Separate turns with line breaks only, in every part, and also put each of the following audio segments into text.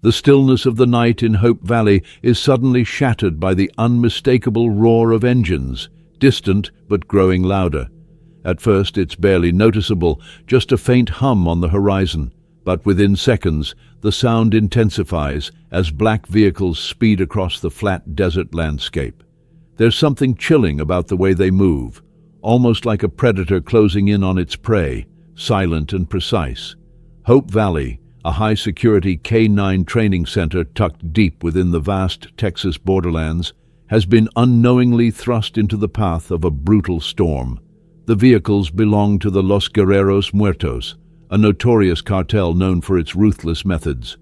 The stillness of the night in Hope Valley is suddenly shattered by the unmistakable roar of engines, distant but growing louder. At first it's barely noticeable, just a faint hum on the horizon, but within seconds the sound intensifies as black vehicles speed across the flat desert landscape. There's something chilling about the way they move, almost like a predator closing in on its prey, silent and precise. Hope Valley, a high-security K-9 training center tucked deep within the vast Texas borderlands, has been unknowingly thrust into the path of a brutal storm. The vehicles belong to the Los Guerreros Muertos, a notorious cartel known for its ruthless methods.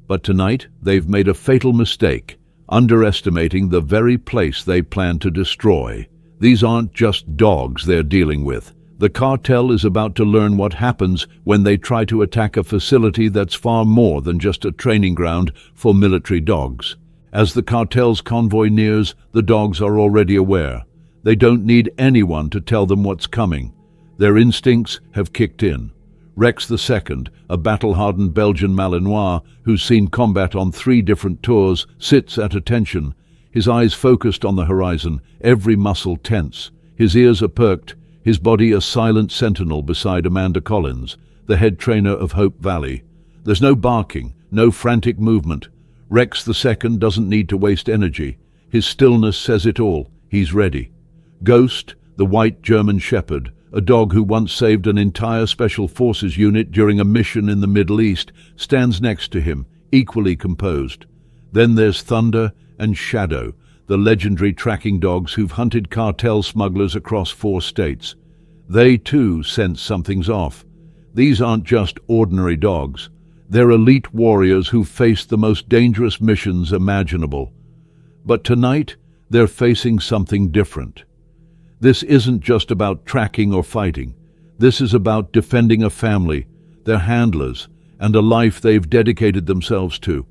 But tonight, they've made a fatal mistake, underestimating the very place they plan to destroy. These aren't just dogs they're dealing with. The cartel is about to learn what happens when they try to attack a facility that's far more than just a training ground for military dogs. As the cartel's convoy nears, the dogs are already aware. They don't need anyone to tell them what's coming. Their instincts have kicked in. Rex II, a battle-hardened Belgian Malinois who's seen combat on 3 different tours, sits at attention, his eyes focused on the horizon, every muscle tense. His ears are perked, his body a silent sentinel beside Amanda Collins, the head trainer of Hope Valley. There's no barking, no frantic movement. Rex II doesn't need to waste energy. His stillness says it all. He's ready. Ghost, the white German shepherd, a dog who once saved an entire Special Forces unit during a mission in the Middle East, stands next to him, equally composed. Then there's Thunder and Shadow, the legendary tracking dogs who've hunted cartel smugglers across 4 states. They, too, sense something's off. These aren't just ordinary dogs. They're elite warriors who've faced the most dangerous missions imaginable. But tonight, they're facing something different. This isn't just about tracking or fighting. This is about defending a family, their handlers, and a life they've dedicated themselves to.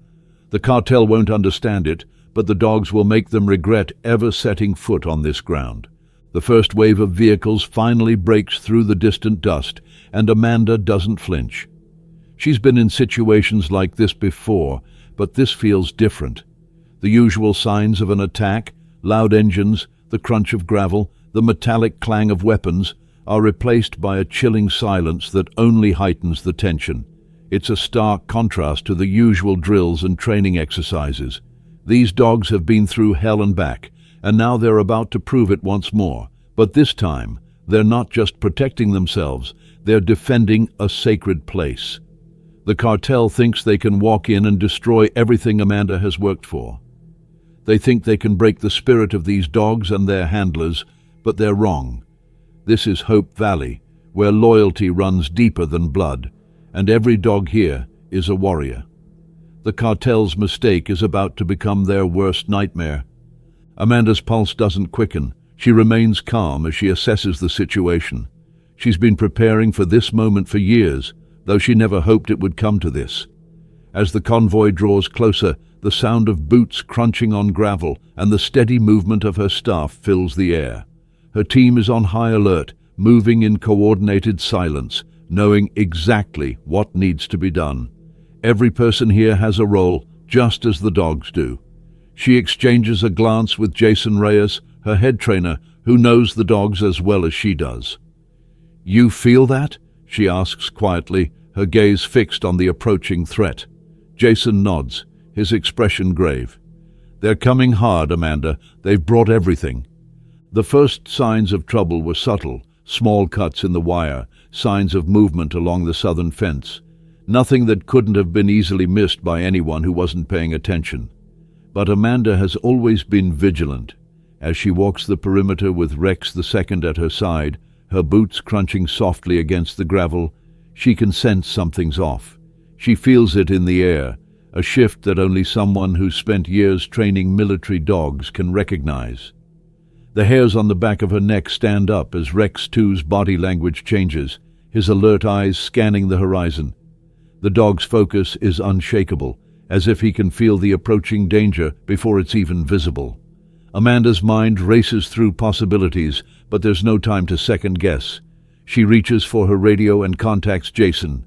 The cartel won't understand it, but the dogs will make them regret ever setting foot on this ground. The first wave of vehicles finally breaks through the distant dust, and Amanda doesn't flinch. She's been in situations like this before, but this feels different. The usual signs of an attack, loud engines, the crunch of gravel, the metallic clang of weapons, are replaced by a chilling silence that only heightens the tension. It's a stark contrast to the usual drills and training exercises. These dogs have been through hell and back, and now they're about to prove it once more. But this time, they're not just protecting themselves, they're defending a sacred place. The cartel thinks they can walk in and destroy everything Amanda has worked for. They think they can break the spirit of these dogs and their handlers, but they're wrong. This is Hope Valley, where loyalty runs deeper than blood, and every dog here is a warrior. The cartel's mistake is about to become their worst nightmare. Amanda's pulse doesn't quicken. She remains calm as she assesses the situation. She's been preparing for this moment for years, though she never hoped it would come to this. As the convoy draws closer, the sound of boots crunching on gravel and the steady movement of her staff fills the air. Her team is on high alert, moving in coordinated silence, knowing exactly what needs to be done. Every person here has a role, just as the dogs do. She exchanges a glance with Jason Reyes, her head trainer, who knows the dogs as well as she does. "You feel that?" she asks quietly, her gaze fixed on the approaching threat. Jason nods, his expression grave. "They're coming hard, Amanda. They've brought everything." The first signs of trouble were subtle, small cuts in the wire, signs of movement along the southern fence. Nothing that couldn't have been easily missed by anyone who wasn't paying attention. But Amanda has always been vigilant. As she walks the perimeter with Rex II at her side, her boots crunching softly against the gravel, she can sense something's off. She feels it in the air, a shift that only someone who's spent years training military dogs can recognize. The hairs on the back of her neck stand up as Rex II's body language changes, his alert eyes scanning the horizon. The dog's focus is unshakable, as if he can feel the approaching danger before it's even visible. Amanda's mind races through possibilities, but there's no time to second-guess. She reaches for her radio and contacts Jason.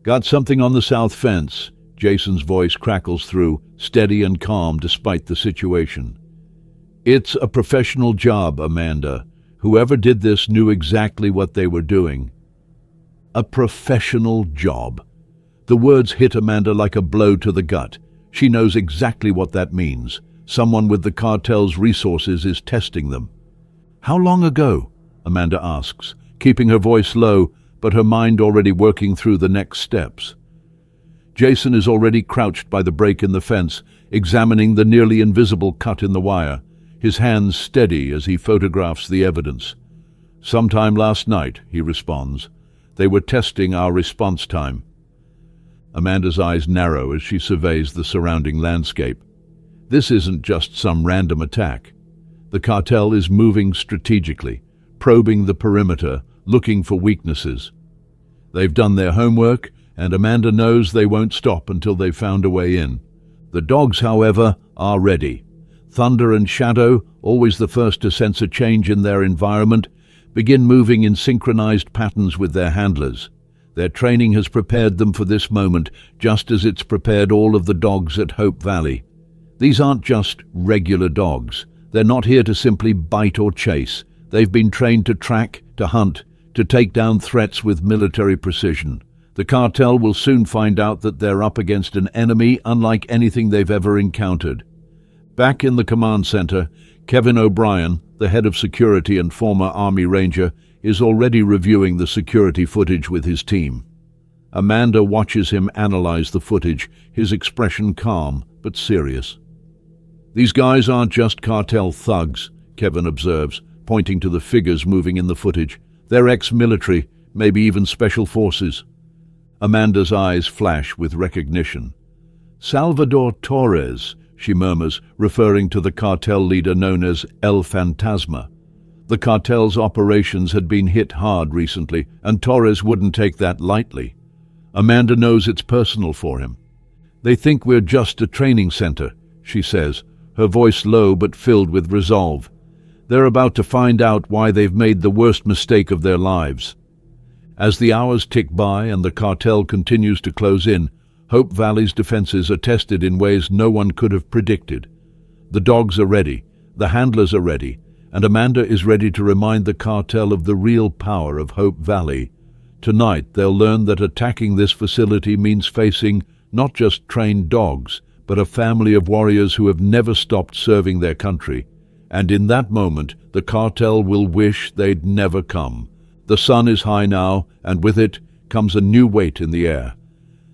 "Got something on the south fence. Jason's voice crackles through, steady and calm despite the situation. "It's a professional job, Amanda. Whoever did this knew exactly what they were doing." A professional job. The words hit Amanda like a blow to the gut. She knows exactly what that means. Someone with the cartel's resources is testing them. "How long ago?" Amanda asks, keeping her voice low, but her mind already working through the next steps. Jason is already crouched by the break in the fence, examining the nearly invisible cut in the wire, his hands steady as he photographs the evidence. "Sometime last night," he responds. "They were testing our response time." Amanda's eyes narrow as she surveys the surrounding landscape. This isn't just some random attack. The cartel is moving strategically, probing the perimeter, looking for weaknesses. They've done their homework, and Amanda knows they won't stop until they've found a way in. The dogs, however, are ready. Thunder and Shadow, always the first to sense a change in their environment, begin moving in synchronized patterns with their handlers. Their training has prepared them for this moment, just as it's prepared all of the dogs at Hope Valley. These aren't just regular dogs. They're not here to simply bite or chase. They've been trained to track, to hunt, to take down threats with military precision. The cartel will soon find out that they're up against an enemy unlike anything they've ever encountered. Back in the command center, Kevin O'Brien, the head of security and former Army Ranger, is already reviewing the security footage with his team. Amanda watches him analyze the footage, his expression calm but serious. "These guys aren't just cartel thugs," Kevin observes, pointing to the figures moving in the footage. "They're ex-military, maybe even special forces." Amanda's eyes flash with recognition. "Salvador Torres," she murmurs, referring to the cartel leader known as El Fantasma. The cartel's operations had been hit hard recently, and Torres wouldn't take that lightly. Amanda knows it's personal for him. "They think we're just a training center," she says, her voice low but filled with resolve. "They're about to find out why they've made the worst mistake of their lives." As the hours tick by and the cartel continues to close in, Hope Valley's defenses are tested in ways no one could have predicted. The dogs are ready, the handlers are ready, and Amanda is ready to remind the cartel of the real power of Hope Valley. Tonight they'll learn that attacking this facility means facing not just trained dogs, but a family of warriors who have never stopped serving their country. And in that moment, the cartel will wish they'd never come. The sun is high now, and with it comes a new weight in the air.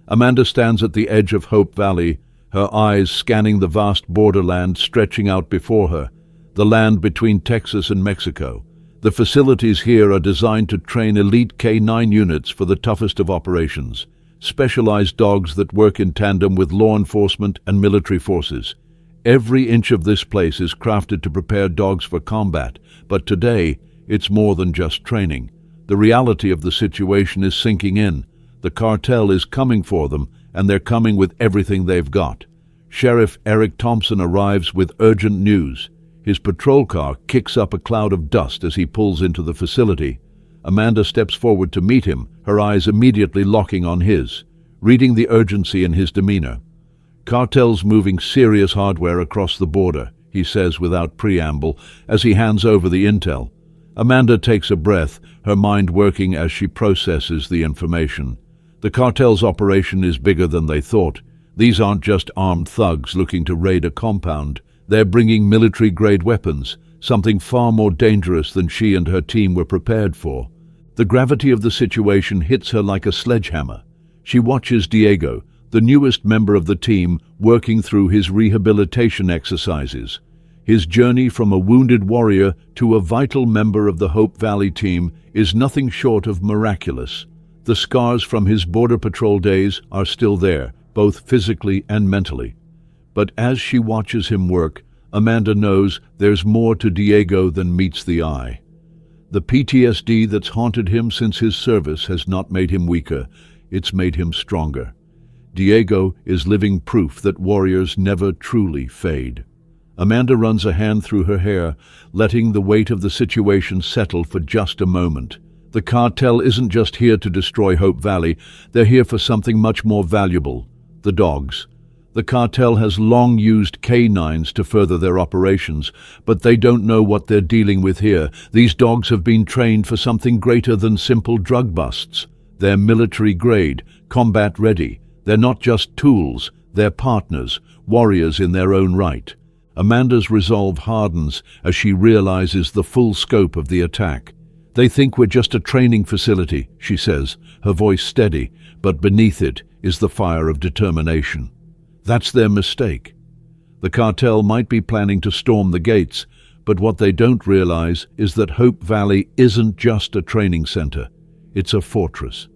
Amanda stands at the edge of Hope Valley, her eyes scanning the vast borderland stretching out before her, the land between Texas and Mexico. The facilities here are designed to train elite K-9 units for the toughest of operations, specialized dogs that work in tandem with law enforcement and military forces. Every inch of this place is crafted to prepare dogs for combat, but today it's more than just training. The reality of the situation is sinking in. The cartel is coming for them, and they're coming with everything they've got. Sheriff Eric Thompson arrives with urgent news. His patrol car kicks up a cloud of dust as he pulls into the facility. Amanda steps forward to meet him, her eyes immediately locking on his, reading the urgency in his demeanor. "Cartel's moving serious hardware across the border," he says without preamble as he hands over the intel. Amanda takes a breath, her mind working as she processes the information. The cartel's operation is bigger than they thought. These aren't just armed thugs looking to raid a compound. They're bringing military-grade weapons, something far more dangerous than she and her team were prepared for. The gravity of the situation hits her like a sledgehammer. She watches Diego, the newest member of the team, working through his rehabilitation exercises. His journey from a wounded warrior to a vital member of the Hope Valley team is nothing short of miraculous. The scars from his Border Patrol days are still there, both physically and mentally. But as she watches him work, Amanda knows there's more to Diego than meets the eye. The PTSD that's haunted him since his service has not made him weaker, it's made him stronger. Diego is living proof that warriors never truly fade. Amanda runs a hand through her hair, letting the weight of the situation settle for just a moment. The cartel isn't just here to destroy Hope Valley, they're here for something much more valuable: The dogs. The cartel has long used canines to further their operations, but they don't know what they're dealing with here. These dogs have been trained for something greater than simple drug busts. They're military grade, combat ready. They're not just tools, they're partners, warriors in their own right. Amanda's resolve hardens as she realizes the full scope of the attack. They think we're just a training facility, she says, her voice steady, but beneath it is the fire of determination. That's their mistake. The cartel might be planning to storm the gates, but what they don't realize is that Hope Valley isn't just a training center. It's a fortress.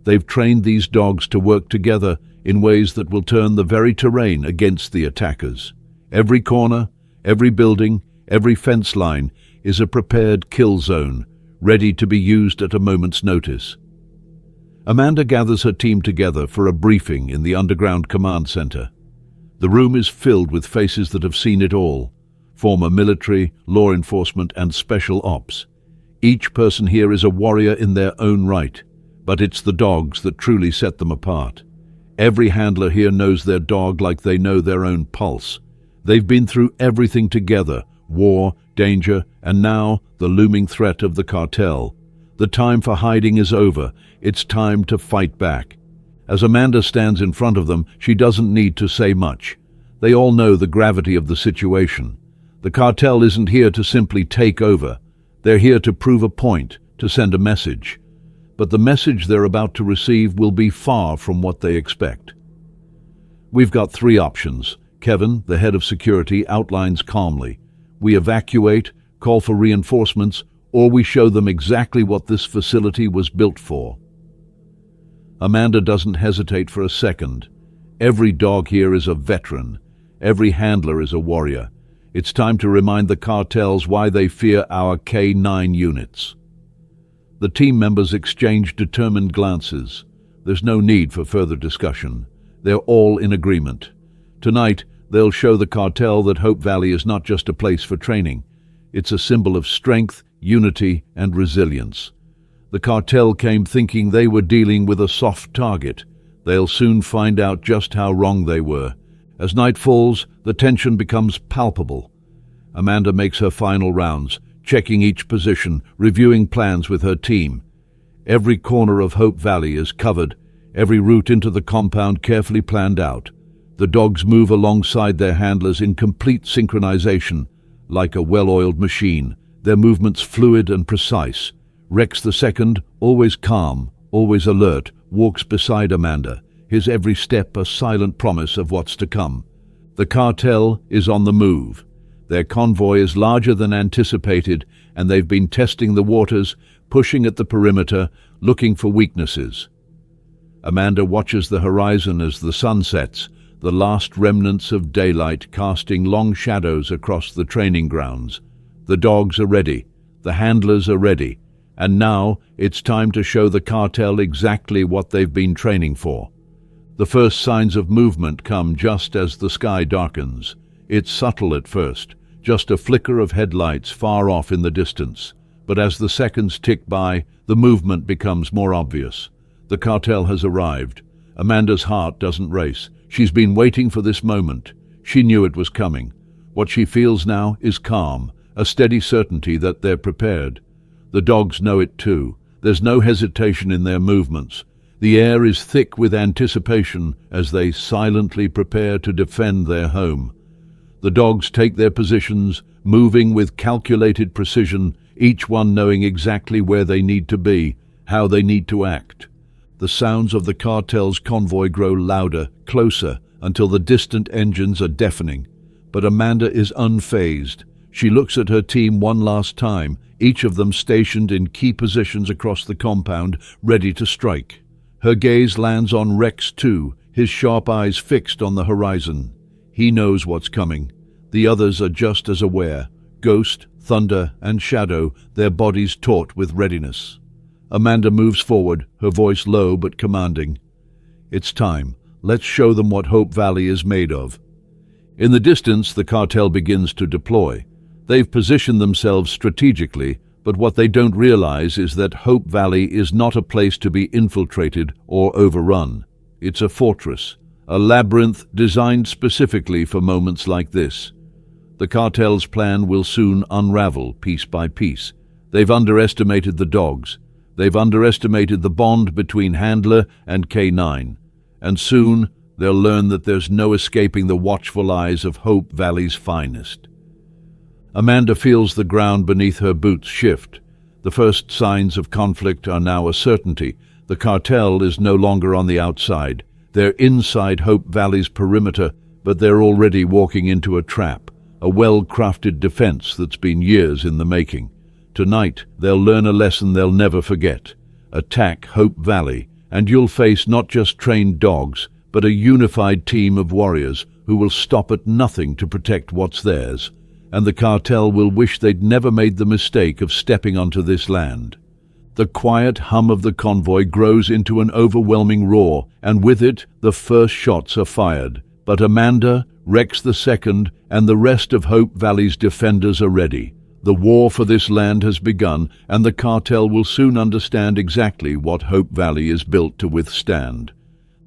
They've trained these dogs to work together in ways that will turn the very terrain against the attackers. Every corner, every building, every fence line is a prepared kill zone, ready to be used at a moment's notice. Amanda gathers her team together for a briefing in the underground command center. The room is filled with faces that have seen it all: former military, law enforcement, and special ops. Each person here is a warrior in their own right, but it's the dogs that truly set them apart. Every handler here knows their dog like they know their own pulse. They've been through everything together: war, danger, and now the looming threat of the cartel. The time for hiding is over. It's time to fight back. As Amanda stands in front of them, she doesn't need to say much. They all know the gravity of the situation. The cartel isn't here to simply take over. They're here to prove a point, to send a message. But the message they're about to receive will be far from what they expect. We've got three options. Kevin, the head of security, outlines calmly. We evacuate, call for reinforcements, or we show them exactly what this facility was built for. Amanda doesn't hesitate for a second. Every dog here is a veteran. Every handler is a warrior. It's time to remind the cartels why they fear our K9 units. The team members exchange determined glances. There's no need for further discussion. They're all in agreement. Tonight, they'll show the cartel that Hope Valley is not just a place for training. It's a symbol of strength, unity, and resilience. The cartel came thinking they were dealing with a soft target. They'll soon find out just how wrong they were. As night falls, the tension becomes palpable. Amanda makes her final rounds, checking each position, reviewing plans with her team. Every corner of Hope Valley is covered, every route into the compound carefully planned out. The dogs move alongside their handlers in complete synchronization, like a well-oiled machine, their movements fluid and precise. Rex II, always calm, always alert, walks beside Amanda, his every step a silent promise of what's to come. The cartel is on the move. Their convoy is larger than anticipated, and they've been testing the waters, pushing at the perimeter, looking for weaknesses. Amanda watches the horizon as the sun sets, the last remnants of daylight casting long shadows across the training grounds. The dogs are ready, the handlers are ready, and now it's time to show the cartel exactly what they've been training for. The first signs of movement come just as the sky darkens. It's subtle at first, just a flicker of headlights far off in the distance. But as the seconds tick by, the movement becomes more obvious. The cartel has arrived. Amanda's heart doesn't race. She's been waiting for this moment. She knew it was coming. What she feels now is calm, a steady certainty that they're prepared. The dogs know it too. There's no hesitation in their movements. The air is thick with anticipation as they silently prepare to defend their home. The dogs take their positions, moving with calculated precision, each one knowing exactly where they need to be, how they need to act. The sounds of the cartel's convoy grow louder, closer, until the distant engines are deafening. But Amanda is unfazed. She looks at her team one last time, each of them stationed in key positions across the compound, ready to strike. Her gaze lands on Rex too, his sharp eyes fixed on the horizon. He knows what's coming. The others are just as aware. Ghost, Thunder, and Shadow, their bodies taut with readiness. Amanda moves forward, her voice low but commanding. It's time. Let's show them what Hope Valley is made of. In the distance, the cartel begins to deploy. They've positioned themselves strategically, but what they don't realize is that Hope Valley is not a place to be infiltrated or overrun. It's a fortress, a labyrinth designed specifically for moments like this. The cartel's plan will soon unravel piece by piece. They've underestimated the dogs. They've underestimated the bond between handler and K9. And soon they'll learn that there's no escaping the watchful eyes of Hope Valley's finest. Amanda feels the ground beneath her boots shift. The first signs of conflict are now a certainty. The cartel is no longer on the outside. They're inside Hope Valley's perimeter, but they're already walking into a trap, a well-crafted defense that's been years in the making. Tonight, they'll learn a lesson they'll never forget. Attack Hope Valley, and you'll face not just trained dogs, but a unified team of warriors who will stop at nothing to protect what's theirs. And the cartel will wish they'd never made the mistake of stepping onto this land. The quiet hum of the convoy grows into an overwhelming roar, and with it, the first shots are fired. But Amanda, Rex II, and the rest of Hope Valley's defenders are ready. The war for this land has begun, and the cartel will soon understand exactly what Hope Valley is built to withstand.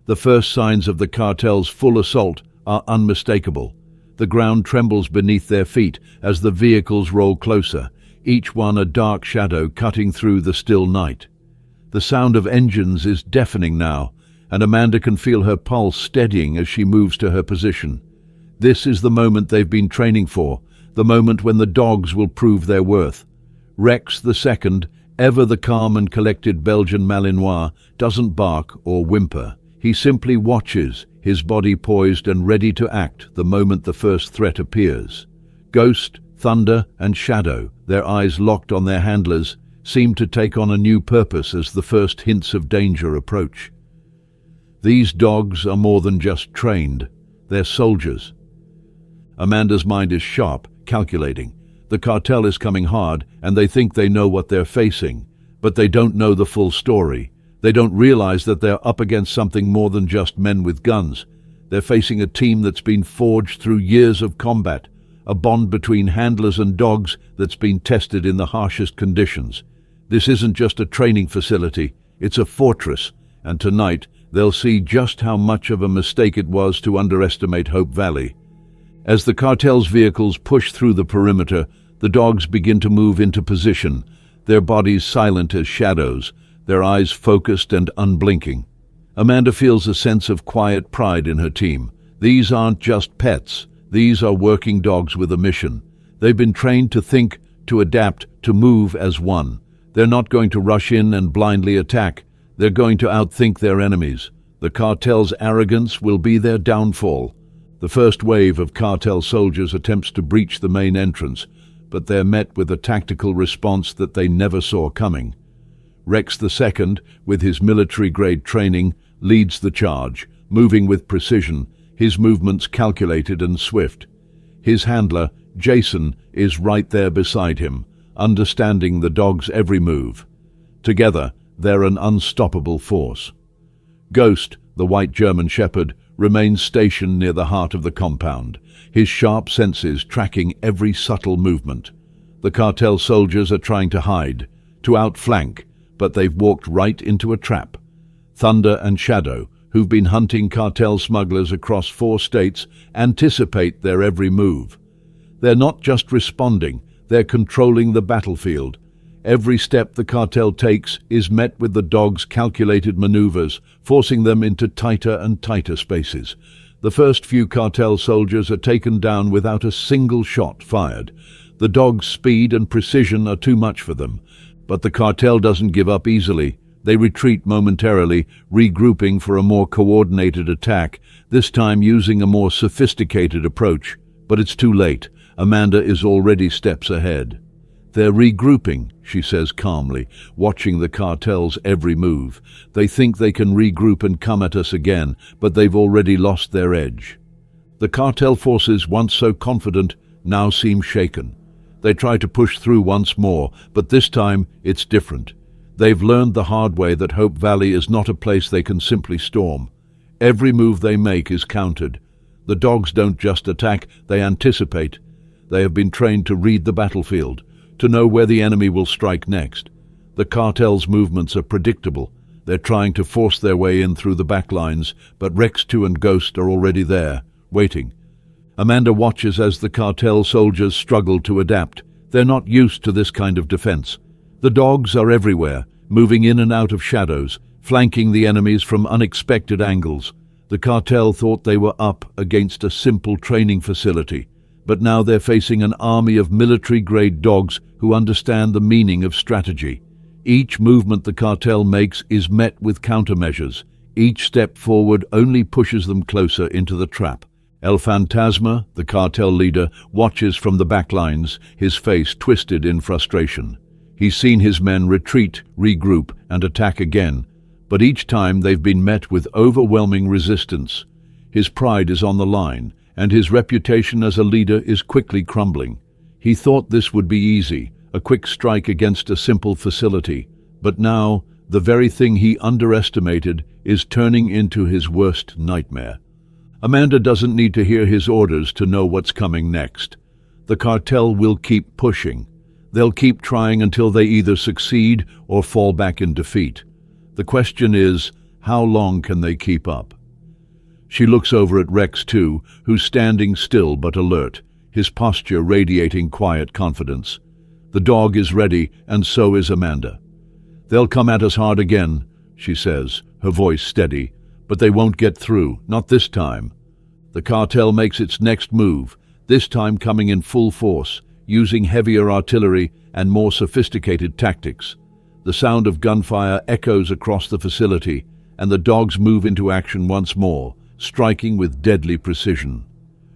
The first signs of the cartel's full assault are unmistakable. The ground trembles beneath their feet as the vehicles roll closer, each one a dark shadow cutting through the still night. The sound of engines is deafening now, and Amanda can feel her pulse steadying as she moves to her position. This is the moment they've been training for, the moment when the dogs will prove their worth. Rex II, ever the calm and collected Belgian Malinois, doesn't bark or whimper. He simply watches, his body poised and ready to act the moment the first threat appears. Ghost, Thunder, and Shadow, their eyes locked on their handlers, seem to take on a new purpose as the first hints of danger approach. These dogs are more than just trained, they're soldiers. Amanda's mind is sharp, calculating. The cartel is coming hard, and they think they know what they're facing, but they don't know the full story. They don't realize that they're up against something more than just men with guns. They're facing a team that's been forged through years of combat, a bond between handlers and dogs that's been tested in the harshest conditions. This isn't just a training facility, it's a fortress, and tonight they'll see just how much of a mistake it was to underestimate Hope Valley. As the cartel's vehicles push through the perimeter, the dogs begin to move into position, their bodies silent as shadows, their eyes focused and unblinking. Amanda feels a sense of quiet pride in her team. These aren't just pets. These are working dogs with a mission. They've been trained to think, to adapt, to move as one. They're not going to rush in and blindly attack. They're going to outthink their enemies. The cartel's arrogance will be their downfall. The first wave of cartel soldiers attempts to breach the main entrance, but they're met with a tactical response that they never saw coming. Rex II, with his military-grade training, leads the charge, moving with precision, his movements calculated and swift. His handler, Jason, is right there beside him, understanding the dog's every move. Together, they're an unstoppable force. Ghost, the white German shepherd, remains stationed near the heart of the compound, his sharp senses tracking every subtle movement. The cartel soldiers are trying to hide, to outflank, but they've walked right into a trap. Thunder and Shadow, who've been hunting cartel smugglers across 4 states, anticipate their every move. They're not just responding, they're controlling the battlefield. Every step the cartel takes is met with the dogs' calculated maneuvers, forcing them into tighter and tighter spaces. The first few cartel soldiers are taken down without a single shot fired. The dogs' speed and precision are too much for them. But the cartel doesn't give up easily. They retreat momentarily, regrouping for a more coordinated attack, this time using a more sophisticated approach. But it's too late. Amanda is already steps ahead. They're regrouping, she says calmly, watching the cartel's every move. They think they can regroup and come at us again, but they've already lost their edge. The cartel forces, once so confident, now seem shaken. They try to push through once more, but this time it's different. They've learned the hard way that Hope Valley is not a place they can simply storm. Every move they make is countered. The dogs don't just attack, they anticipate. They have been trained to read the battlefield, to know where the enemy will strike next. The cartel's movements are predictable. They're trying to force their way in through the back lines, but Rex 2 and Ghost are already there, waiting. Amanda watches as the cartel soldiers struggle to adapt. They're not used to this kind of defense. The dogs are everywhere, moving in and out of shadows, flanking the enemies from unexpected angles. The cartel thought they were up against a simple training facility, but now they're facing an army of military-grade dogs who understand the meaning of strategy. Each movement the cartel makes is met with countermeasures. Each step forward only pushes them closer into the trap. El Fantasma, the cartel leader, watches from the back lines, his face twisted in frustration. He's seen his men retreat, regroup, and attack again, but each time they've been met with overwhelming resistance. His pride is on the line, and his reputation as a leader is quickly crumbling. He thought this would be easy, a quick strike against a simple facility, but now the very thing he underestimated is turning into his worst nightmare. Amanda doesn't need to hear his orders to know what's coming next. The cartel will keep pushing. They'll keep trying until they either succeed or fall back in defeat. The question is, how long can they keep up? She looks over at Rex 2, who's standing still but alert, his posture radiating quiet confidence. The dog is ready, and so is Amanda. "They'll come at us hard again," she says, her voice steady, "but they won't get through, not this time." The cartel makes its next move, this time coming in full force, using heavier artillery and more sophisticated tactics. The sound of gunfire echoes across the facility, and the dogs move into action once more, striking with deadly precision.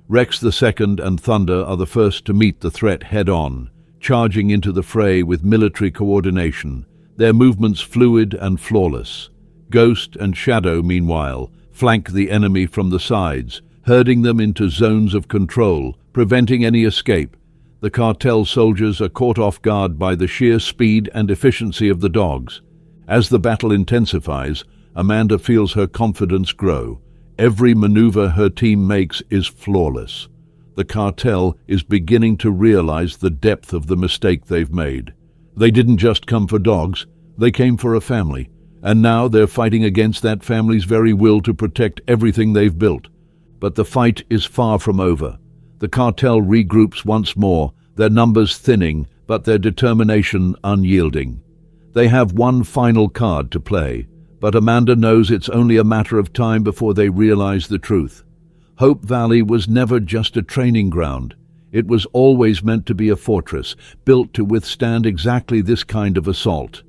Rex II and Thunder are the first to meet the threat head-on, charging into the fray with military coordination, their movements fluid and flawless. Ghost and Shadow, meanwhile, flank the enemy from the sides, herding them into zones of control, preventing any escape. The cartel soldiers are caught off guard by the sheer speed and efficiency of the dogs. As the battle intensifies, Amanda feels her confidence grow. Every maneuver her team makes is flawless. The cartel is beginning to realize the depth of the mistake they've made. They didn't just come for dogs, they came for a family, and now they're fighting against that family's very will to protect everything they've built. But the fight is far from over. The cartel regroups once more, their numbers thinning, but their determination unyielding. They have one final card to play, but Amanda knows it's only a matter of time before they realize the truth. Hope Valley was never just a training ground. It was always meant to be a fortress, built to withstand exactly this kind of assault.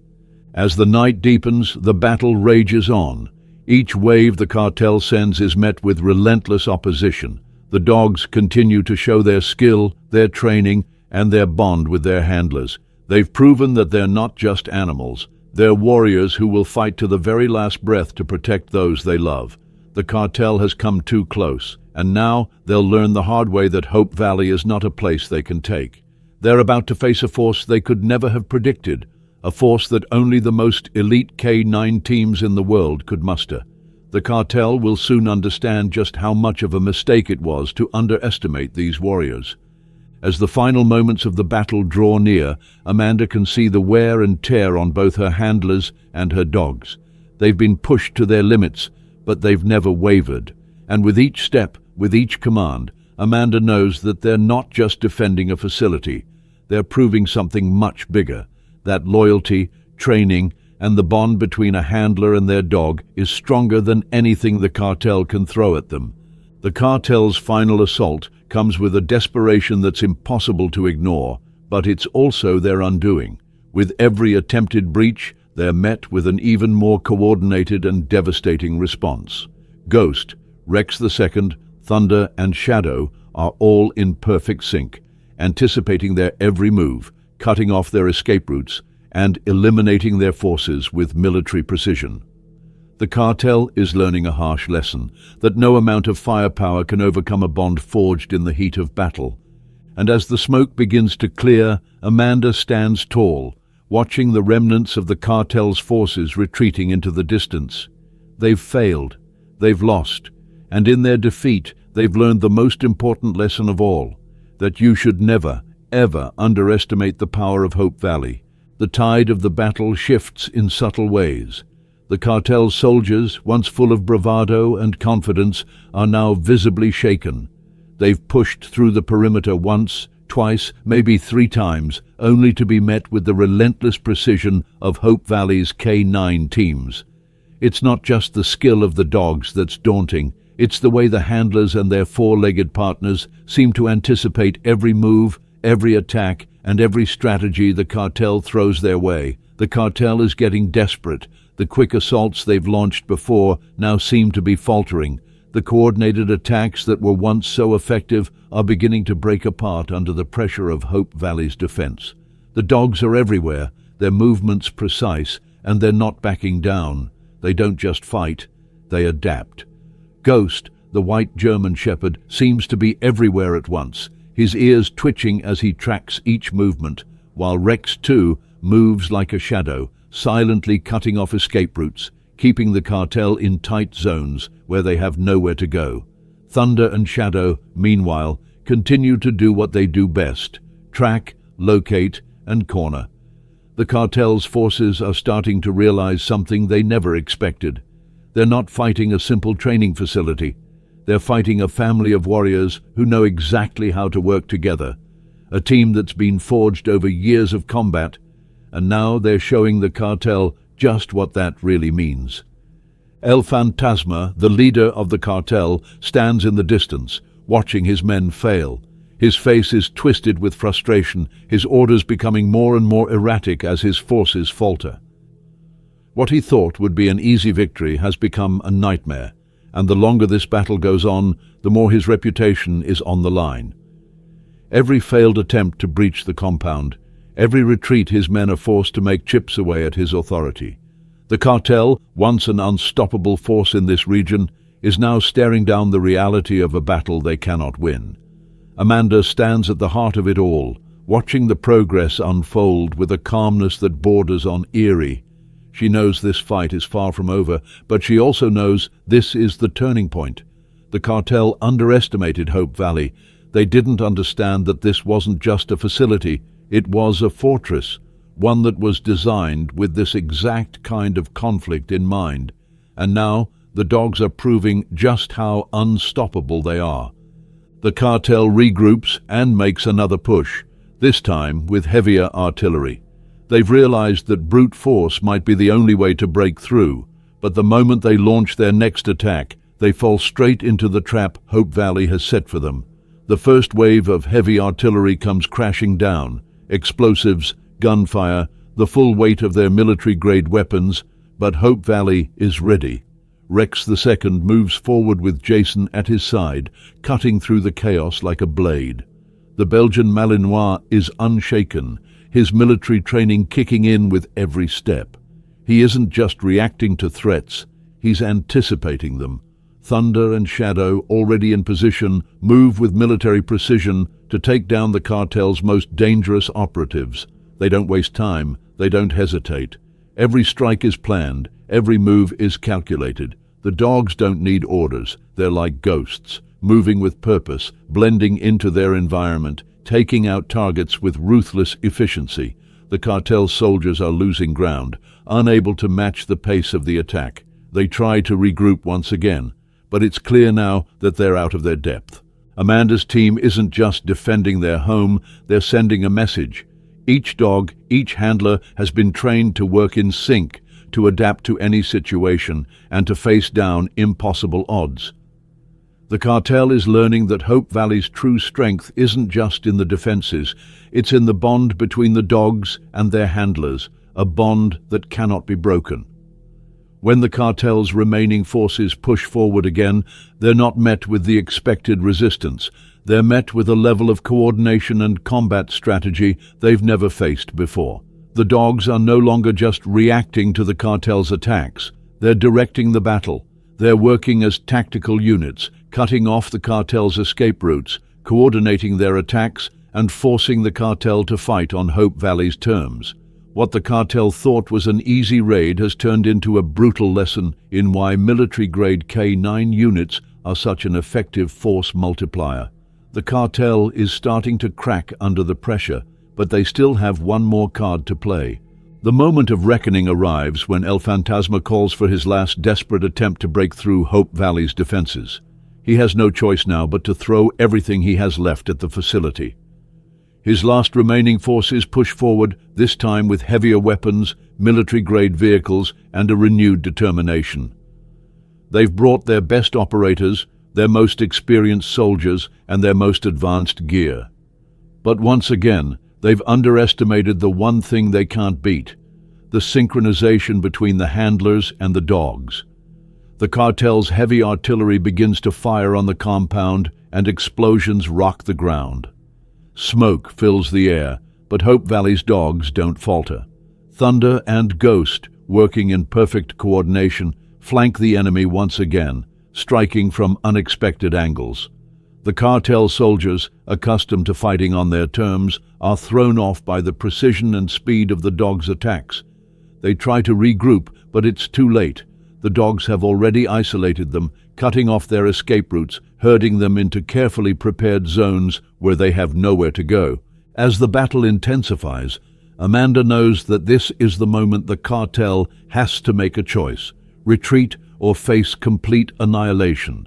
As the night deepens, the battle rages on. Each wave the cartel sends is met with relentless opposition. The dogs continue to show their skill, their training, and their bond with their handlers. They've proven that they're not just animals. They're warriors who will fight to the very last breath to protect those they love. The cartel has come too close, and now they'll learn the hard way that Hope Valley is not a place they can take. They're about to face a force they could never have predicted, a force that only the most elite K-9 teams in the world could muster. The cartel will soon understand just how much of a mistake it was to underestimate these warriors. As the final moments of the battle draw near, Amanda can see the wear and tear on both her handlers and her dogs. They've been pushed to their limits, but they've never wavered. And with each step, with each command, Amanda knows that they're not just defending a facility. They're proving something much bigger. That loyalty, training, and the bond between a handler and their dog is stronger than anything the cartel can throw at them. The cartel's final assault comes with a desperation that's impossible to ignore, but it's also their undoing. With every attempted breach, they're met with an even more coordinated and devastating response. Ghost, Rex II, Thunder, and Shadow are all in perfect sync, anticipating their every move, cutting off their escape routes, and eliminating their forces with military precision. The cartel is learning a harsh lesson, that no amount of firepower can overcome a bond forged in the heat of battle. And as the smoke begins to clear, Amanda stands tall, watching the remnants of the cartel's forces retreating into the distance. They've failed, they've lost, and in their defeat they've learned the most important lesson of all, that you should never, ever underestimate the power of Hope Valley. The tide of the battle shifts in subtle ways. The cartel's soldiers, once full of bravado and confidence, are now visibly shaken. They've pushed through the perimeter once, twice, maybe 3 times, only to be met with the relentless precision of Hope Valley's K9 teams. It's not just the skill of the dogs that's daunting, it's the way the handlers and their 4-legged partners seem to anticipate every move, every attack, and every strategy the cartel throws their way. The cartel is getting desperate. The quick assaults they've launched before now seem to be faltering. The coordinated attacks that were once so effective are beginning to break apart under the pressure of Hope Valley's defense. The dogs are everywhere, their movements precise, and they're not backing down. They don't just fight, they adapt. Ghost, the white German shepherd, seems to be everywhere at once, his ears twitching as he tracks each movement, while Rex, too, moves like a shadow, silently cutting off escape routes, keeping the cartel in tight zones where they have nowhere to go. Thunder and Shadow, meanwhile, continue to do what they do best: track, locate, and corner. The cartel's forces are starting to realize something they never expected. They're not fighting a simple training facility. They're fighting a family of warriors who know exactly how to work together, a team that's been forged over years of combat, and now they're showing the cartel just what that really means. El Fantasma, the leader of the cartel, stands in the distance, watching his men fail. His face is twisted with frustration, his orders becoming more and more erratic as his forces falter. What he thought would be an easy victory has become a nightmare, and the longer this battle goes on, the more his reputation is on the line. Every failed attempt to breach the compound, every retreat his men are forced to make, chips away at his authority. The cartel, once an unstoppable force in this region, is now staring down the reality of a battle they cannot win. Amanda stands at the heart of it all, watching the progress unfold with a calmness that borders on eerie. She knows this fight is far from over, but she also knows this is the turning point. The cartel underestimated Hope Valley. They didn't understand that this wasn't just a facility, it was a fortress, one that was designed with this exact kind of conflict in mind. And now the dogs are proving just how unstoppable they are. The cartel regroups and makes another push, this time with heavier artillery. They've realized that brute force might be the only way to break through, but the moment they launch their next attack, they fall straight into the trap Hope Valley has set for them. The first wave of heavy artillery comes crashing down, explosives, gunfire, the full weight of their military-grade weapons, but Hope Valley is ready. Rex II moves forward with Jason at his side, cutting through the chaos like a blade. The Belgian Malinois is unshaken, his military training kicking in with every step. He isn't just reacting to threats, he's anticipating them. Thunder and Shadow, already in position, move with military precision to take down the cartel's most dangerous operatives. They don't waste time, they don't hesitate. Every strike is planned, every move is calculated. The dogs don't need orders, they're like ghosts, moving with purpose, blending into their environment, taking out targets with ruthless efficiency. The cartel soldiers are losing ground, unable to match the pace of the attack. They try to regroup once again, but it's clear now that they're out of their depth. Amanda's team isn't just defending their home, they're sending a message. Each dog, each handler has been trained to work in sync, to adapt to any situation, and to face down impossible odds. The cartel is learning that Hope Valley's true strength isn't just in the defenses, it's in the bond between the dogs and their handlers, a bond that cannot be broken. When the cartel's remaining forces push forward again, they're not met with the expected resistance. They're met with a level of coordination and combat strategy they've never faced before. The dogs are no longer just reacting to the cartel's attacks. They're directing the battle. They're working as tactical units, cutting off the cartel's escape routes, coordinating their attacks, and forcing the cartel to fight on Hope Valley's terms. What the cartel thought was an easy raid has turned into a brutal lesson in why military-grade K9 units are such an effective force multiplier. The cartel is starting to crack under the pressure, but they still have one more card to play. The moment of reckoning arrives when El Fantasma calls for his last desperate attempt to break through Hope Valley's defenses. He has no choice now but to throw everything he has left at the facility. His last remaining forces push forward, this time with heavier weapons, military-grade vehicles, and a renewed determination. They've brought their best operators, their most experienced soldiers, and their most advanced gear. But once again, they've underestimated the one thing they can't beat: the synchronization between the handlers and the dogs. The cartel's heavy artillery begins to fire on the compound, and explosions rock the ground. Smoke fills the air, but Hope Valley's dogs don't falter. Thunder and Ghost, working in perfect coordination, flank the enemy once again, striking from unexpected angles. The cartel soldiers, accustomed to fighting on their terms, are thrown off by the precision and speed of the dogs' attacks. They try to regroup, but it's too late. The dogs have already isolated them, cutting off their escape routes, herding them into carefully prepared zones where they have nowhere to go. As the battle intensifies, Amanda knows that this is the moment the cartel has to make a choice: retreat or face complete annihilation.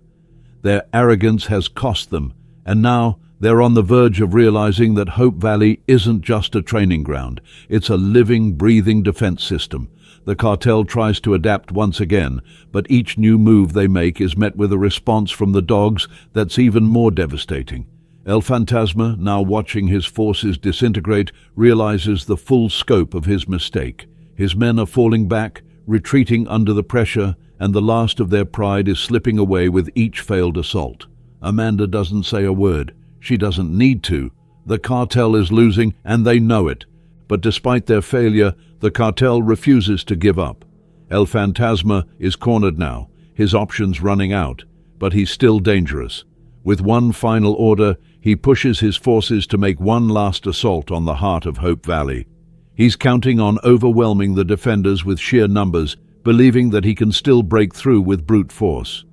Their arrogance has cost them, and now they're on the verge of realizing that Hope Valley isn't just a training ground. It's a living, breathing defense system. The cartel tries to adapt once again, but each new move they make is met with a response from the dogs that's even more devastating. El Fantasma, now watching his forces disintegrate, realizes the full scope of his mistake. His men are falling back, retreating under the pressure, and the last of their pride is slipping away with each failed assault. Amanda doesn't say a word. She doesn't need to. The cartel is losing, and they know it. But despite their failure, the cartel refuses to give up. El Fantasma is cornered now, his options running out, but he's still dangerous. With one final order, he pushes his forces to make one last assault on the heart of Hope Valley. He's counting on overwhelming the defenders with sheer numbers, believing that he can still break through with brute force.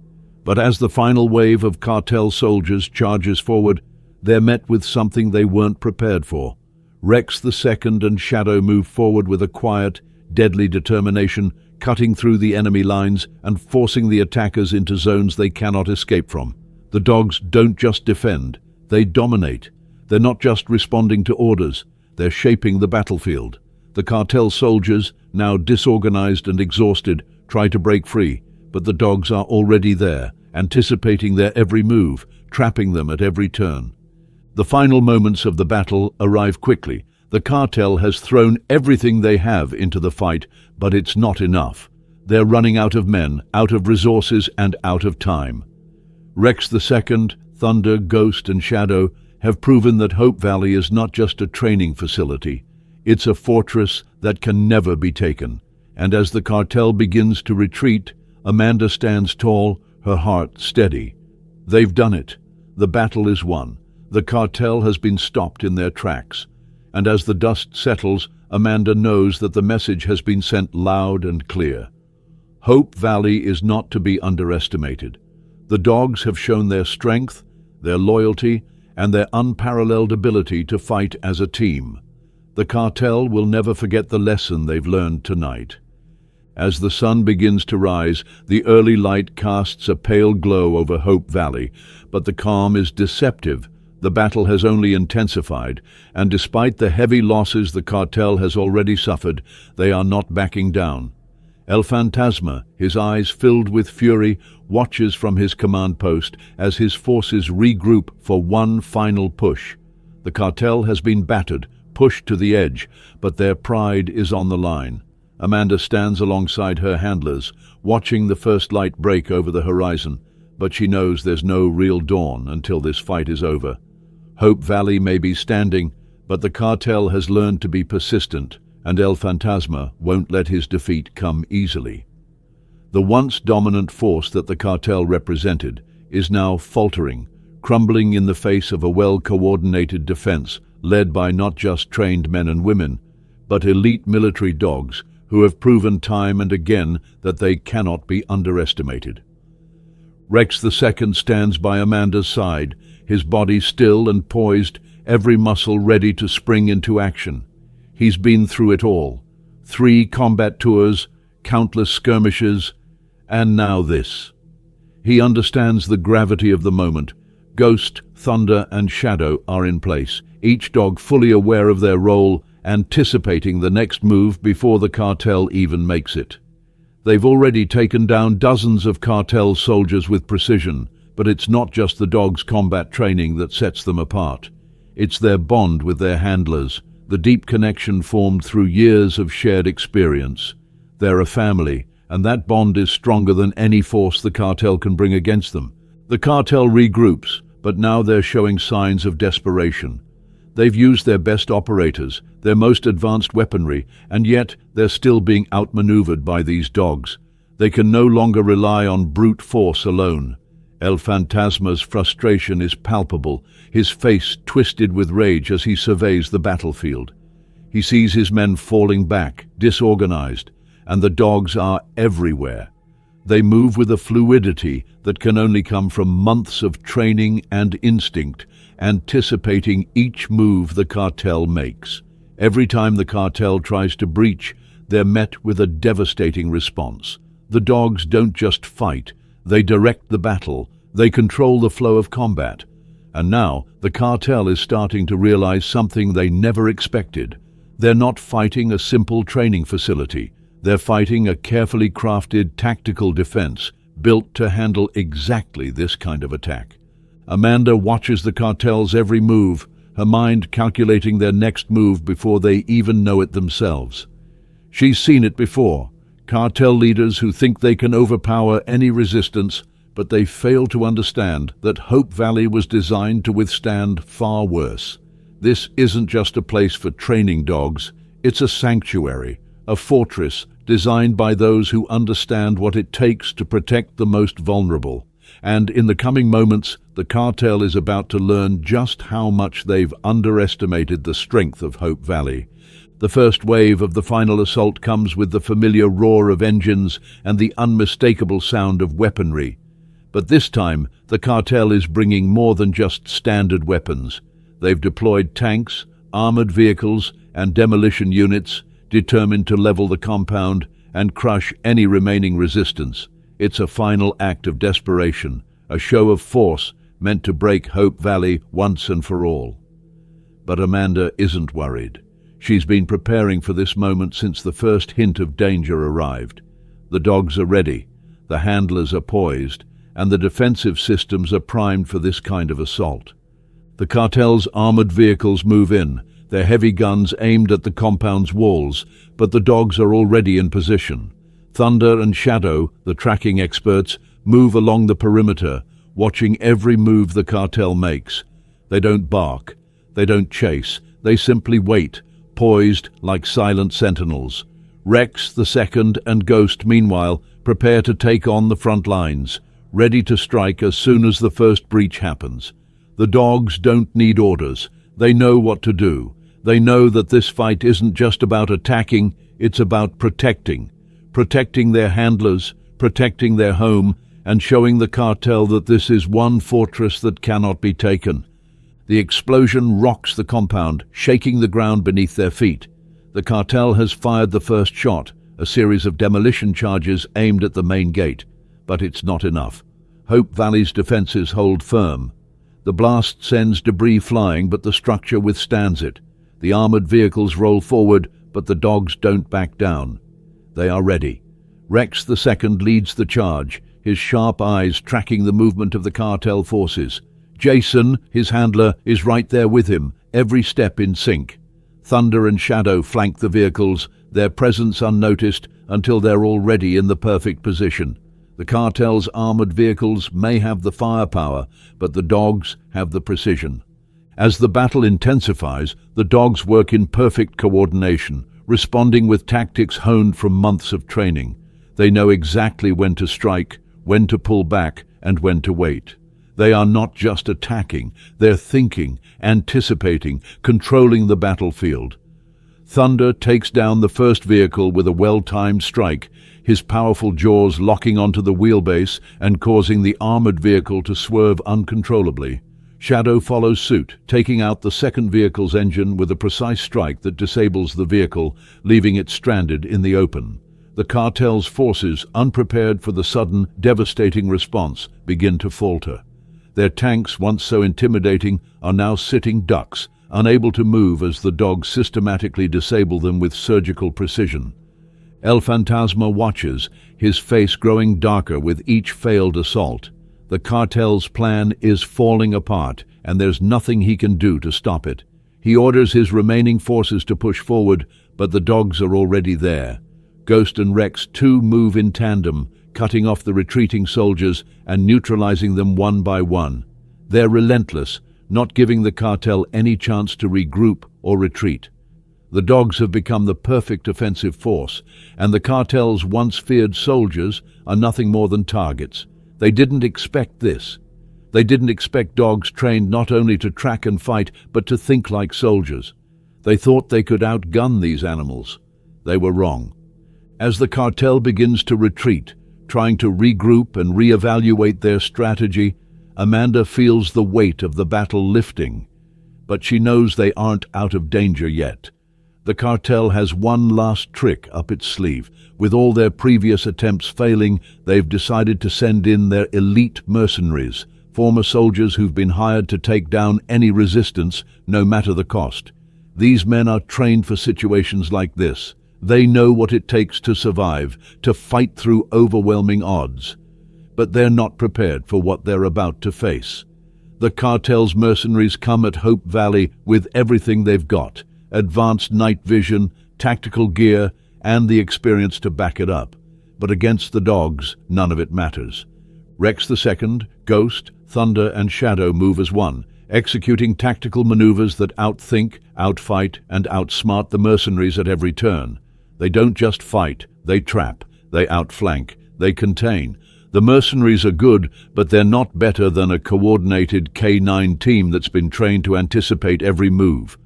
But as the final wave of cartel soldiers charges forward, they're met with something they weren't prepared for. Rex II and Shadow move forward with a quiet, deadly determination, cutting through the enemy lines and forcing the attackers into zones they cannot escape from. The dogs don't just defend, they dominate. They're not just responding to orders, they're shaping the battlefield. The cartel soldiers, now disorganized and exhausted, try to break free, but the dogs are already there, anticipating their every move, trapping them at every turn. The final moments of the battle arrive quickly. The cartel has thrown everything they have into the fight, but it's not enough. They're running out of men, out of resources, and out of time. Rex II, Thunder, Ghost, and Shadow have proven that Hope Valley is not just a training facility. It's a fortress that can never be taken. And as the cartel begins to retreat, Amanda stands tall, her heart steady. They've done it. The battle is won. The cartel has been stopped in their tracks. And as the dust settles, Amanda knows that the message has been sent loud and clear. Hope Valley is not to be underestimated. The dogs have shown their strength, their loyalty, and their unparalleled ability to fight as a team. The cartel will never forget the lesson they've learned tonight. As the sun begins to rise, the early light casts a pale glow over Hope Valley, but the calm is deceptive. The battle has only intensified, and despite the heavy losses the cartel has already suffered, they are not backing down. El Fantasma, his eyes filled with fury, watches from his command post as his forces regroup for one final push. The cartel has been battered, pushed to the edge, but their pride is on the line. Amanda stands alongside her handlers, watching the first light break over the horizon, but she knows there's no real dawn until this fight is over. Hope Valley may be standing, but the cartel has learned to be persistent, and El Fantasma won't let his defeat come easily. The once dominant force that the cartel represented is now faltering, crumbling in the face of a well-coordinated defense led by not just trained men and women, but elite military dogs who have proven time and again that they cannot be underestimated. Rex II stands by Amanda's side, his body still and poised, every muscle ready to spring into action. He's been through it all. 3 combat tours, countless skirmishes, and now this. He understands the gravity of the moment. Ghost, Thunder, and Shadow are in place, each dog fully aware of their role, anticipating the next move before the cartel even makes it. They've already taken down dozens of cartel soldiers with precision, but it's not just the dogs' combat training that sets them apart. It's their bond with their handlers, the deep connection formed through years of shared experience. They're a family, and that bond is stronger than any force the cartel can bring against them. The cartel regroups, but now they're showing signs of desperation. They've used their best operators, their most advanced weaponry, and yet they're still being outmaneuvered by these dogs. They can no longer rely on brute force alone. El Fantasma's frustration is palpable, his face twisted with rage as he surveys the battlefield. He sees his men falling back, disorganized, and the dogs are everywhere. They move with a fluidity that can only come from months of training and instinct, anticipating each move the cartel makes. Every time the cartel tries to breach, they're met with a devastating response. The dogs don't just fight, they direct the battle, they control the flow of combat. And now, the cartel is starting to realize something they never expected. They're not fighting a simple training facility. They're fighting a carefully crafted tactical defense, built to handle exactly this kind of attack. Amanda watches the cartel's every move, her mind calculating their next move before they even know it themselves. She's seen it before. Cartel leaders who think they can overpower any resistance, but they fail to understand that Hope Valley was designed to withstand far worse. This isn't just a place for training dogs, it's a sanctuary, a fortress designed by those who understand what it takes to protect the most vulnerable. And in the coming moments, the cartel is about to learn just how much they've underestimated the strength of Hope Valley. The first wave of the final assault comes with the familiar roar of engines and the unmistakable sound of weaponry. But this time, the cartel is bringing more than just standard weapons. They've deployed tanks, armored vehicles, and demolition units, determined to level the compound and crush any remaining resistance. It's a final act of desperation, a show of force meant to break Hope Valley once and for all. But Amanda isn't worried. She's been preparing for this moment since the first hint of danger arrived. The dogs are ready, the handlers are poised, and the defensive systems are primed for this kind of assault. The cartel's armored vehicles move in, their heavy guns aimed at the compound's walls, but the dogs are already in position. Thunder and Shadow, the tracking experts, move along the perimeter, watching every move the cartel makes. They don't bark, they don't chase, they simply wait, poised like silent sentinels. Rex, the second, and Ghost, meanwhile, prepare to take on the front lines, ready to strike as soon as the first breach happens. The dogs don't need orders. They know what to do. They know that this fight isn't just about attacking, it's about protecting. Protecting their handlers, protecting their home, and showing the cartel that this is one fortress that cannot be taken. The explosion rocks the compound, shaking the ground beneath their feet. The cartel has fired the first shot, a series of demolition charges aimed at the main gate. But it's not enough. Hope Valley's defenses hold firm. The blast sends debris flying, but the structure withstands it. The armored vehicles roll forward, but the dogs don't back down. They are ready. Rex the second leads the charge, his sharp eyes tracking the movement of the cartel forces. Jason, his handler, is right there with him, every step in sync. Thunder and Shadow flank the vehicles, their presence unnoticed until they're already in the perfect position. The cartel's armored vehicles may have the firepower, but the dogs have the precision. As the battle intensifies, the dogs work in perfect coordination, responding with tactics honed from months of training. They know exactly when to strike, when to pull back, and when to wait. They are not just attacking, they're thinking, anticipating, controlling the battlefield. Thunder takes down the first vehicle with a well-timed strike, his powerful jaws locking onto the wheelbase and causing the armored vehicle to swerve uncontrollably. Shadow follows suit, taking out the second vehicle's engine with a precise strike that disables the vehicle, leaving it stranded in the open. The cartel's forces, unprepared for the sudden, devastating response, begin to falter. Their tanks, once so intimidating, are now sitting ducks, unable to move as the dogs systematically disable them with surgical precision. El Fantasma watches, his face growing darker with each failed assault. The cartel's plan is falling apart, and there's nothing he can do to stop it. He orders his remaining forces to push forward, but the dogs are already there. Ghost and Rex too move in tandem, cutting off the retreating soldiers and neutralizing them one by one. They're relentless, not giving the cartel any chance to regroup or retreat. The dogs have become the perfect offensive force, and the cartel's once feared soldiers are nothing more than targets. They didn't expect this. They didn't expect dogs trained not only to track and fight, but to think like soldiers. They thought they could outgun these animals. They were wrong. As the cartel begins to retreat, trying to regroup and reevaluate their strategy, Amanda feels the weight of the battle lifting. But she knows they aren't out of danger yet. The cartel has one last trick up its sleeve. With all their previous attempts failing, they've decided to send in their elite mercenaries, former soldiers who've been hired to take down any resistance, no matter the cost. These men are trained for situations like this. They know what it takes to survive, to fight through overwhelming odds. But they're not prepared for what they're about to face. The cartel's mercenaries come at Hope Valley with everything they've got: advanced night vision, tactical gear, and the experience to back it up. But against the dogs, none of it matters. Rex II, Ghost, Thunder, and Shadow move as one, executing tactical maneuvers that outthink, outfight, and outsmart the mercenaries at every turn. They don't just fight, they trap, they outflank, they contain. The mercenaries are good, but they're not better than a coordinated K9 team that's been trained to anticipate every move.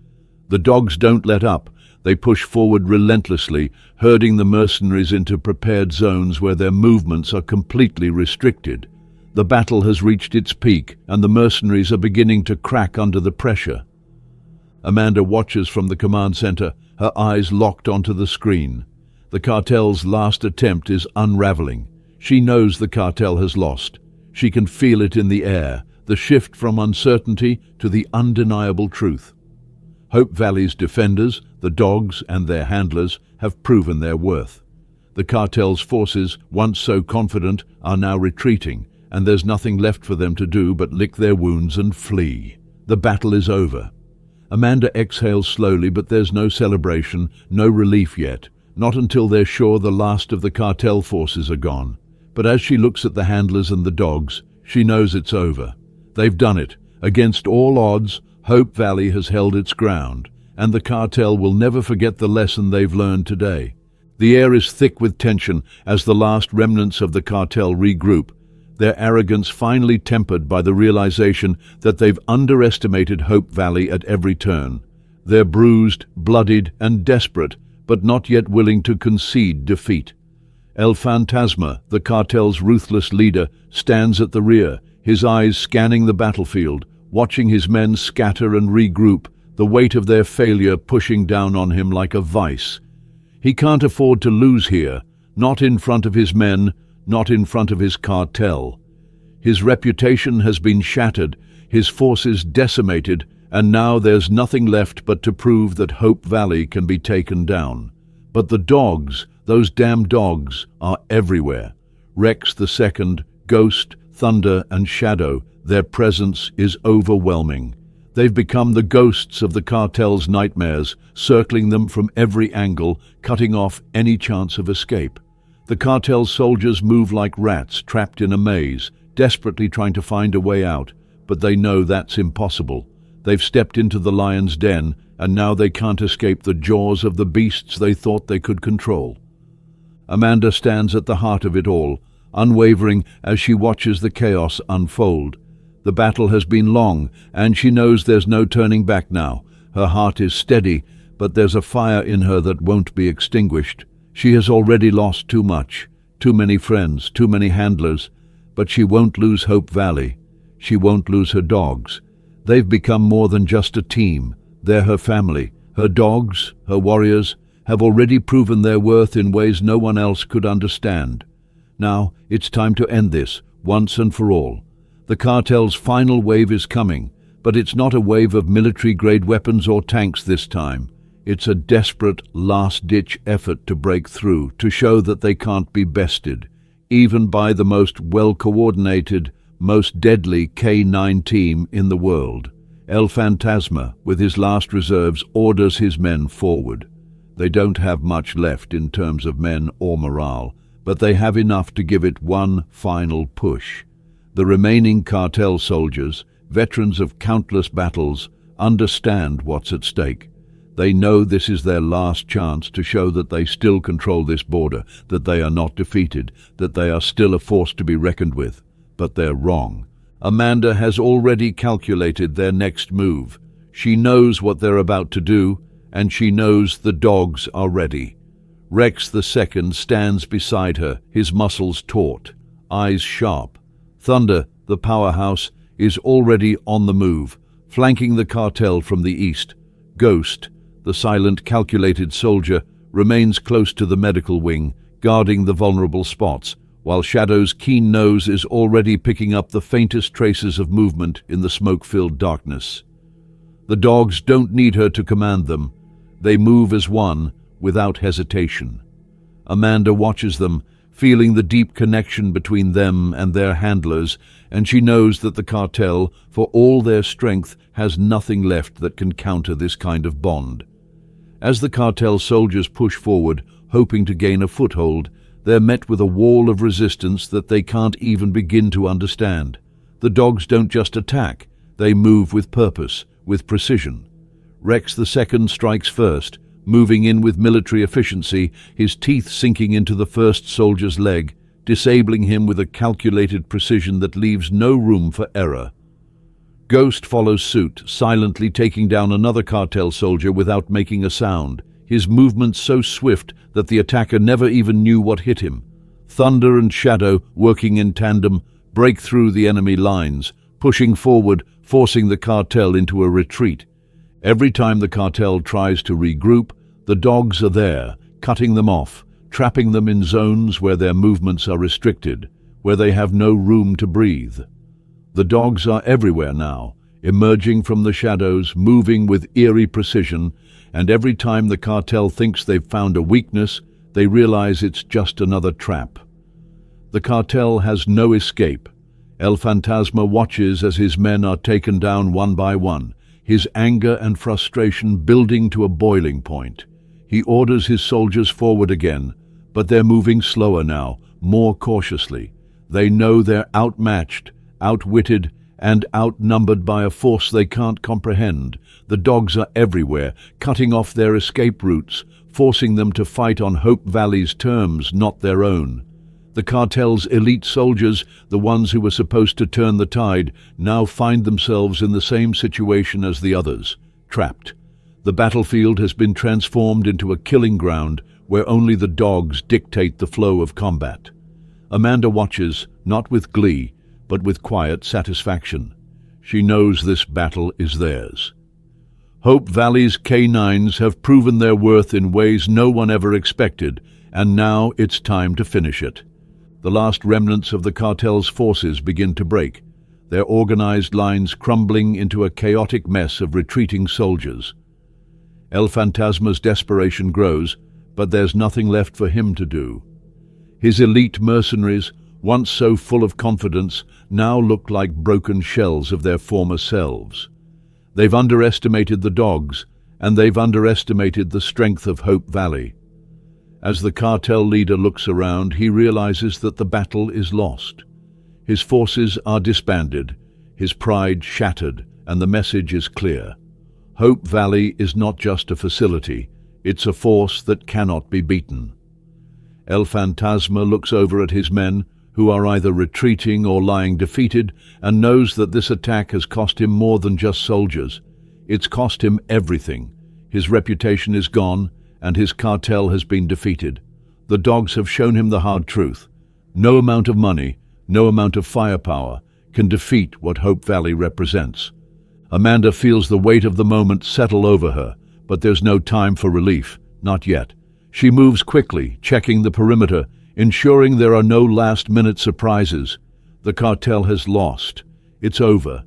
The dogs don't let up. They push forward relentlessly, herding the mercenaries into prepared zones where their movements are completely restricted. The battle has reached its peak, and the mercenaries are beginning to crack under the pressure. Amanda watches from the command center, her eyes locked onto the screen. The cartel's last attempt is unraveling. She knows the cartel has lost. She can feel it in the air, the shift from uncertainty to the undeniable truth. Hope Valley's defenders, the dogs and their handlers, have proven their worth. The cartel's forces, once so confident, are now retreating, and there's nothing left for them to do but lick their wounds and flee. The battle is over. Amanda exhales slowly, but there's no celebration, no relief yet, not until they're sure the last of the cartel forces are gone. But as she looks at the handlers and the dogs, she knows it's over. They've done it. Against all odds, Hope Valley has held its ground, and the cartel will never forget the lesson they've learned today. The air is thick with tension as the last remnants of the cartel regroup, their arrogance finally tempered by the realization that they've underestimated Hope Valley at every turn. They're bruised, bloodied, and desperate, but not yet willing to concede defeat. El Fantasma, the cartel's ruthless leader, stands at the rear, his eyes scanning the battlefield, watching his men scatter and regroup, the weight of their failure pushing down on him like a vice. He can't afford to lose here, not in front of his men, not in front of his cartel. His reputation has been shattered, his forces decimated, and now there's nothing left but to prove that Hope Valley can be taken down. But the dogs, those damn dogs, are everywhere. Rex II, Ghost, Thunder, and Shadow, their presence is overwhelming. They've become the ghosts of the cartel's nightmares, circling them from every angle, cutting off any chance of escape. The cartel soldiers move like rats trapped in a maze, desperately trying to find a way out, but they know that's impossible. They've stepped into the lion's den, and now they can't escape the jaws of the beasts they thought they could control. Amanda stands at the heart of it all, unwavering as she watches the chaos unfold. The battle has been long, and she knows there's no turning back now. Her heart is steady, but there's a fire in her that won't be extinguished. She has already lost too much, too many friends, too many handlers, but she won't lose Hope Valley. She won't lose her dogs. They've become more than just a team. They're her family. Her dogs, her warriors, have already proven their worth in ways no one else could understand. Now, it's time to end this, once and for all. The cartel's final wave is coming, but it's not a wave of military-grade weapons or tanks this time. It's a desperate, last-ditch effort to break through, to show that they can't be bested, even by the most well-coordinated, most deadly K9 team in the world. El Fantasma, with his last reserves, orders his men forward. They don't have much left in terms of men or morale, but they have enough to give it one final push. The remaining cartel soldiers, veterans of countless battles, understand what's at stake. They know this is their last chance to show that they still control this border, that they are not defeated, that they are still a force to be reckoned with. But they're wrong. Amanda has already calculated their next move. She knows what they're about to do, and she knows the dogs are ready. Rex II stands beside her, his muscles taut, eyes sharp. Thunder, the powerhouse, is already on the move, flanking the cartel from the east. Ghost, the silent, calculated soldier, remains close to the medical wing, guarding the vulnerable spots, while Shadow's keen nose is already picking up the faintest traces of movement in the smoke-filled darkness. The dogs don't need her to command them. They move as one, without hesitation. Amanda watches them, feeling the deep connection between them and their handlers, and she knows that the cartel, for all their strength, has nothing left that can counter this kind of bond. As the cartel soldiers push forward, hoping to gain a foothold, they're met with a wall of resistance that they can't even begin to understand. The dogs don't just attack, they move with purpose, with precision. Rex II strikes first, moving in with military efficiency, his teeth sinking into the first soldier's leg, disabling him with a calculated precision that leaves no room for error. Ghost follows suit, silently taking down another cartel soldier without making a sound, his movements so swift that the attacker never even knew what hit him. Thunder and Shadow, working in tandem, break through the enemy lines, pushing forward, forcing the cartel into a retreat. Every time the cartel tries to regroup, the dogs are there, cutting them off, trapping them in zones where their movements are restricted, where they have no room to breathe. The dogs are everywhere now, emerging from the shadows, moving with eerie precision, and every time the cartel thinks they've found a weakness, they realize it's just another trap. The cartel has no escape. El Fantasma watches as his men are taken down one by one, his anger and frustration building to a boiling point. He orders his soldiers forward again, but they're moving slower now, more cautiously. They know they're outmatched, outwitted, and outnumbered by a force they can't comprehend. The dogs are everywhere, cutting off their escape routes, forcing them to fight on Hope Valley's terms, not their own. The cartel's elite soldiers, the ones who were supposed to turn the tide, now find themselves in the same situation as the others, trapped. The battlefield has been transformed into a killing ground where only the dogs dictate the flow of combat. Amanda watches, not with glee, but with quiet satisfaction. She knows this battle is theirs. Hope Valley's K9s have proven their worth in ways no one ever expected, and now it's time to finish it. The last remnants of the cartel's forces begin to break, their organized lines crumbling into a chaotic mess of retreating soldiers. El Fantasma's desperation grows, but there's nothing left for him to do. His elite mercenaries, once so full of confidence, now look like broken shells of their former selves. They've underestimated the dogs, and they've underestimated the strength of Hope Valley. As the cartel leader looks around, he realizes that the battle is lost. His forces are disbanded, his pride shattered, and the message is clear. Hope Valley is not just a facility, it's a force that cannot be beaten. El Fantasma looks over at his men, who are either retreating or lying defeated, and knows that this attack has cost him more than just soldiers. It's cost him everything. His reputation is gone, and his cartel has been defeated. The dogs have shown him the hard truth. No amount of money, no amount of firepower can defeat what Hope Valley represents. Amanda feels the weight of the moment settle over her, but there's no time for relief, not yet. She moves quickly, checking the perimeter, ensuring there are no last-minute surprises. The cartel has lost. It's over.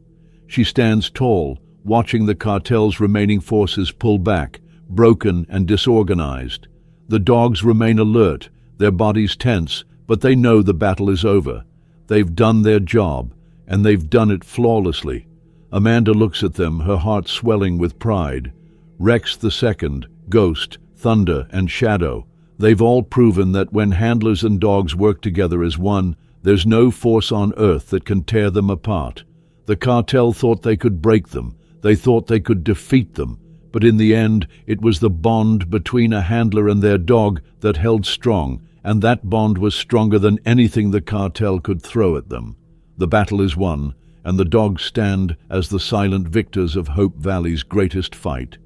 She stands tall, watching the cartel's remaining forces pull back, broken and disorganized. The dogs remain alert, their bodies tense, but they know the battle is over. They've done their job, and they've done it flawlessly. Amanda looks at them, her heart swelling with pride. Rex the Second, Ghost, Thunder, and Shadow. They've all proven that when handlers and dogs work together as one, there's no force on earth that can tear them apart. The cartel thought they could break them. They thought they could defeat them. But in the end, it was the bond between a handler and their dog that held strong, and that bond was stronger than anything the cartel could throw at them. The battle is won, and the dogs stand as the silent victors of Hope Valley's greatest fight.